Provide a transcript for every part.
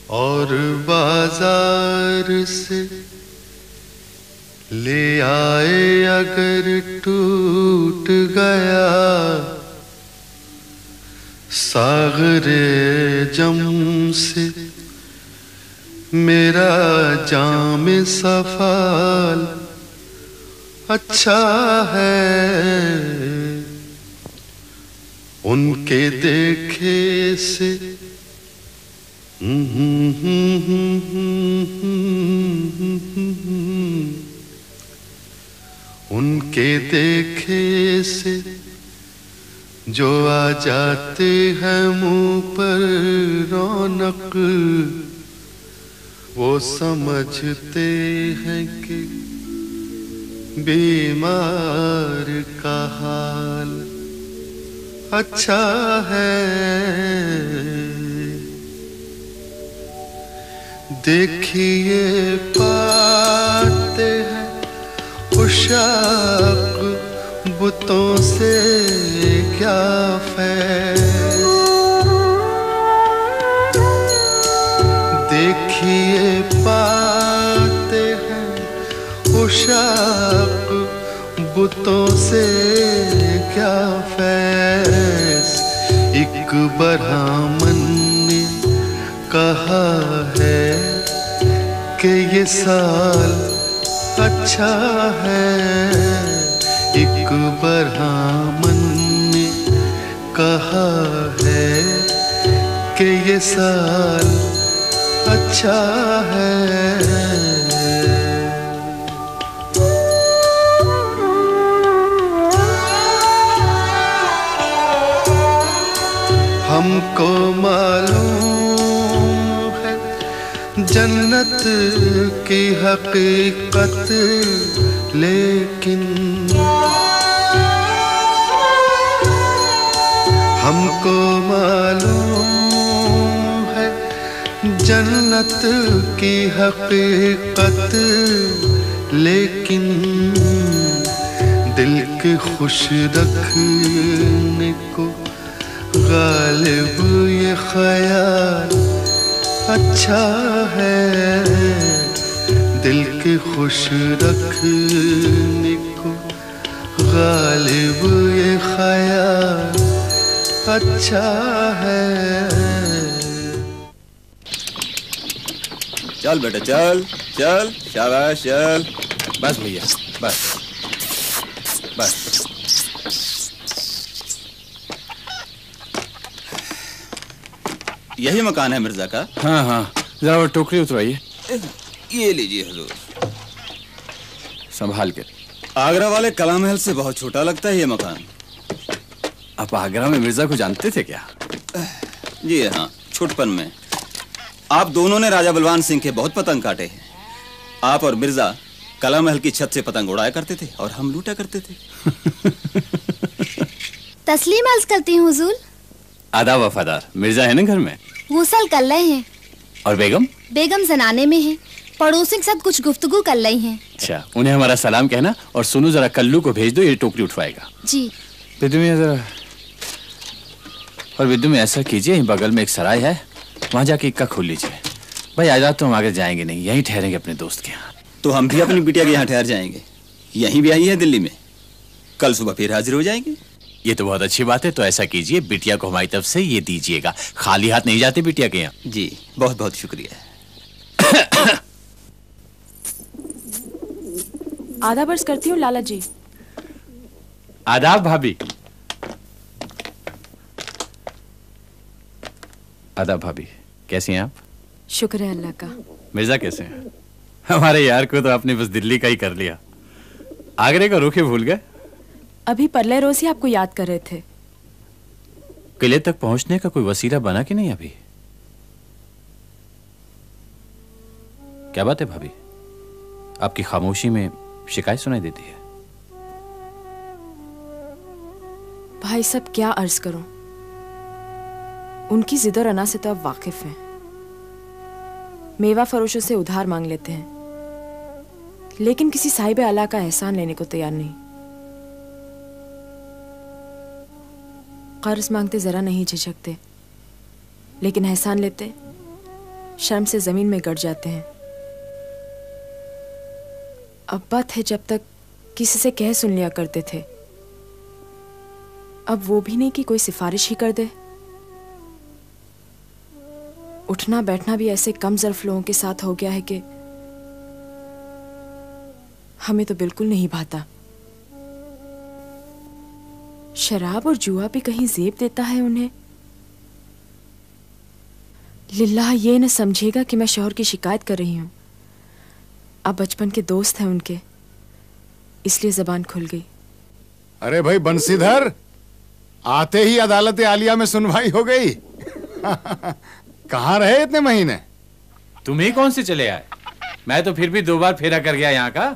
और बाजार से ले आए अगर टूट गया सागरे जम से मेरा जाम सफाल अच्छा है। उनके देखे से उनके देखे से जो आ जाते हैं मुंह पर रौनक, वो समझते हैं कि बीमार का हाल अच्छा है। देखिए पाते हैं उशाक बुतों से क्या फैज़। देखिए पाते हैं उशाक बुतों से क्या फैज़। एक ब्राह्मण ने कहा है कि ये साल अच्छा है। एक ब्राह्मण ने कहा है कि ये साल अच्छा है। हमको मालूम है जन्नत की हकीकत, लेकिन हमको मालूम है जन्नत की हकीकत, लेकिन दिल के खुश रखने को गालिब ये ख्याल अच्छा है। दिल के खुश रखने को गालिब ये ख्याल अच्छा है। चल बेटा चल चल, शाबाश चल। बस भैया बस बस। यही मकान है मिर्जा का? हाँ हाँ, जरा वो टोकरी उतरवाइए। ये लीजिए हुजूर। संभाल के। आगरा वाले कला महल से बहुत छोटा लगता है ये मकान। आप आगरा में मिर्जा को जानते थे क्या? जी हाँ, छोटपन में। आप दोनों ने राजा बलवान सिंह के बहुत पतंग काटे हैं। आप और मिर्जा कला महल की छत से पतंग उड़ाया करते थे और हम लूटा करते थे। तस्लीम अर्ज करती हूँ हुजूर। आदाब वफादार। मिर्जा है ना घर में? गुसल कर रहे हैं। और बेगम? बेगम जनाने में है, पड़ोसी के साथ कुछ गुफ्तगू कर रही हैं। अच्छा, उन्हें हमारा सलाम कहना। और सुनो जरा कल्लू को भेज दो, ये टोकरी उठवाएगा। जी। बिद्दू मियां जरा, और बिद्दू में ऐसा कीजिए, बगल में एक सराय है, वहाँ जाके इक्का खोल लीजिए। भाई आज रात तो हम आगे जाएंगे नहीं, यहीं ठहरेंगे अपने दोस्त के यहाँ। तो हम भी अपनी बिटिया के यहाँ ठहर जाएंगे। यहीं भी आई है दिल्ली में, कल सुबह फिर हाजिर हो जाएंगे। ये तो बहुत अच्छी बात है। तो ऐसा कीजिए, बिटिया को हमारी तरफ से ये दीजिएगा। खाली हाथ नहीं जाते बिटिया के यहाँ। जी बहुत बहुत शुक्रिया। आधा बर्स करती हूँ लाला जी। आदाब भाभी। आदाब भाभी, कैसी हैं आप? शुक्र है अल्लाह का। मिर्जा कैसे हैं? हमारे यार को तो आपने बस दिल्ली का ही कर लिया, आगरे का रुख ही भूल गए। अभी परले रोज ही आपको याद कर रहे थे। किले तक पहुंचने का कोई वसीला बना कि नहीं अभी? क्या बात है भाभी, आपकी खामोशी में शिकायत सुनाई देती है। भाई साहब क्या अर्ज करूं, उनकी जिद और अना से तो आप वाकिफ हैं। मेवा फरोशों से उधार मांग लेते हैं, लेकिन किसी साहिब अला का एहसान लेने को तैयार नहीं। कर्ज मांगते जरा नहीं झिझकते, लेकिन एहसान लेते शर्म से जमीन में गड़ जाते हैं। अब्बा थे जब तक किसी से कह सुन लिया करते थे, अब वो भी नहीं कि कोई सिफारिश ही कर दे। उठना बैठना भी ऐसे कम ज़र्फ लोगों के साथ हो गया है कि हमें तो बिल्कुल नहीं भाता। शराब और जुआ भी कहीं जेब देता है उन्हें। लिल्लाह ये न समझेगा कि मैं शौहर की शिकायत कर रही हूं। अब बचपन के दोस्त हैं उनके, इसलिए जबान खुल गई। अरे भाई बंसीधर, आते ही अदालत आलिया में सुनवाई हो गई। कहाँ रहे इतने महीने? तुम ही कौन से चले आए? मैं तो फिर भी 2 बार फेरा कर गया यहाँ का।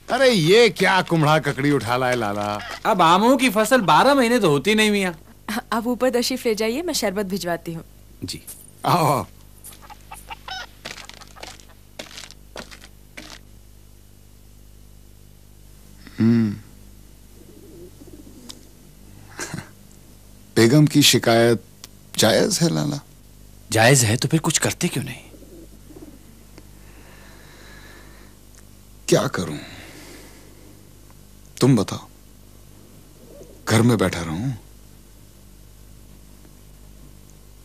अरे ये क्या कुम्हड़ा ककड़ी उठा लाए लाला। अब आमों की फसल 12 महीने तो होती नहीं मियाँ। आप ऊपर तशरीफ ले जाइए, मैं शरबत भिजवाती हूँ। जी आओ आओ। बेगम की शिकायत जायज है लाला? जायज है तो फिर कुछ करते क्यों नहीं? क्या करूं, तुम बताओ। घर में बैठा रहूं?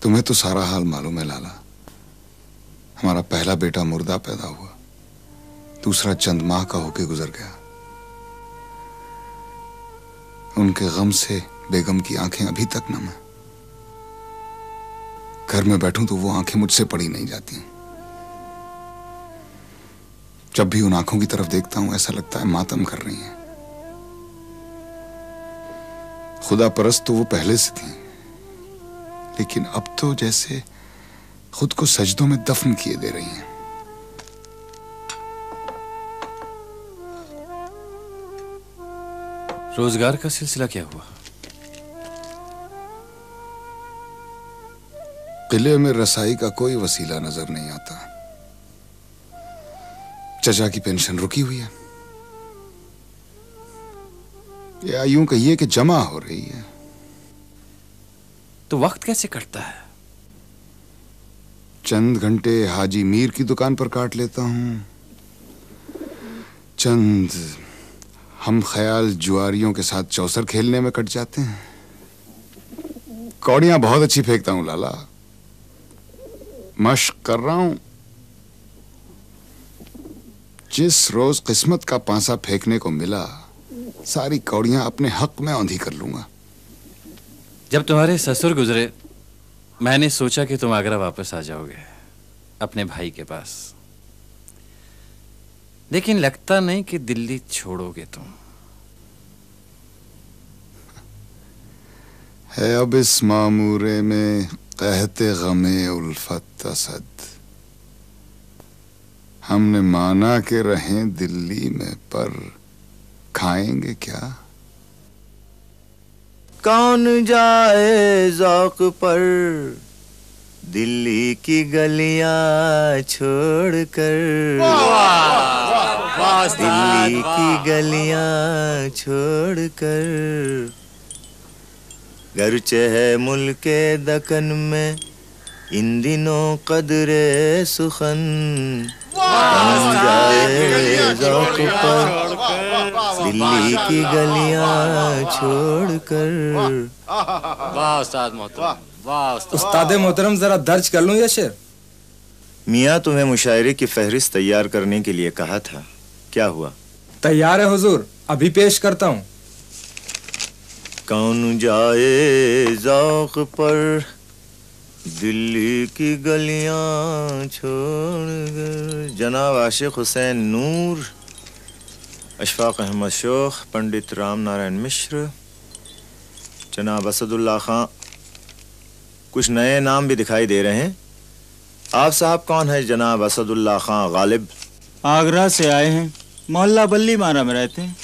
तुम्हें तो सारा हाल मालूम है लाला। हमारा पहला बेटा मुर्दा पैदा हुआ, दूसरा चंद माह का होके गुजर गया। उनके गम से बेगम की आंखें अभी तक नम है। घर में बैठूं तो वो आंखें मुझसे पड़ी नहीं जाती। जब भी उन आंखों की तरफ देखता हूं ऐसा लगता है मातम कर रही हैं। खुदा परस्त तो वो पहले से थी, लेकिन अब तो जैसे खुद को सजदों में दफन किए दे रही हैं। रोजगार का सिलसिला क्या हुआ? किले में रसाई का कोई वसीला नजर नहीं आता। चचा की पेंशन रुकी हुई है, या यूं कहिए कि जमा हो रही है। तो वक्त कैसे कटता है? चंद घंटे हाजी मीर की दुकान पर काट लेता हूं, चंद हम ख्याल जुआरियों के साथ चौसर खेलने में कट जाते हैं। कौड़ियां बहुत अच्छी फेंकता हूं लाला, मश्क कर रहा हूं। जिस रोज किस्मत का पांसा फेंकने को मिला, सारी कौड़ियां अपने हक में औंधी कर लूंगा। जब तुम्हारे ससुर गुजरे, मैंने सोचा कि तुम आगरा वापस आ जाओगे अपने भाई के पास, लेकिन लगता नहीं कि दिल्ली छोड़ोगे तुम। है अब इस मामूरे में कहते गमे उल्फत असद, हमने माना के रहें दिल्ली में, पर खाएंगे क्या? कौन जाए ज़ौक़ पर दिल्ली की गलियां छोड़कर, दिल्ली की गलियां छोड़कर, गरचे है मुल्के दकन में इन दिनों कदरे सुखन। कौन जाए ज़ौक़ पर दिल्ली की गलियां छोड़कर। वाह उस्ताद मोहतरम, वाह उस्ताद मोहतरम, जरा दर्ज कर लूं ये शेर। मियाँ तुम्हें मुशायरे की फहरिस्त तैयार करने के लिए कहा था, क्या हुआ? तैयार है हुजूर, अभी पेश करता हूँ। कौन जाए ज़ौक़ पर दिल्ली की गलियां छोड़कर। जनाब आशिक हुसैन नूर, अशफाक अहमद शोख, पंडित राम नारायण मिश्र, जनाब असदुल्ला खां। कुछ नए नाम भी दिखाई दे रहे हैं। आप साहब कौन है जनाब असदुल्ला खां गालिब? आगरा से आए हैं, मोहल्ला बल्ली मारा में रहते हैं।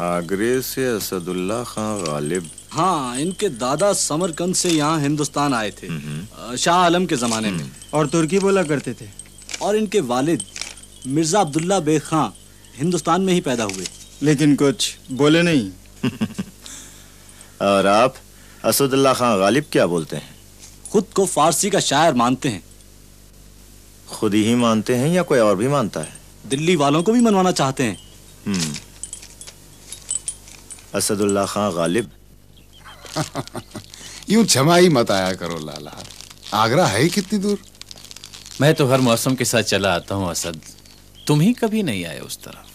आगरे से असदुल्ला खां गालिब। हाँ, इनके दादा समरकंद से यहाँ हिंदुस्तान आए थे शाह आलम के ज़माने में, और तुर्की बोला करते थे। और इनके वालिद मिर्ज़ा अब्दुल्ला बेग खां हिंदुस्तान में ही पैदा हुए, लेकिन कुछ बोले नहीं। और आप असदुल्ला खान गालिब क्या बोलते हैं? खुद को फारसी का शायर मानते हैं। खुद ही मानते हैं या कोई और भी मानता है? दिल्ली वालों को भी मनवाना चाहते हैं। असदुल्ला खान गालिब। यूं छमाई मत आया करो लाला, आगरा है ही कितनी दूर। मैं तो हर मौसम के साथ चला आता हूँ असद, तुम ही कभी नहीं आए उस तरफ।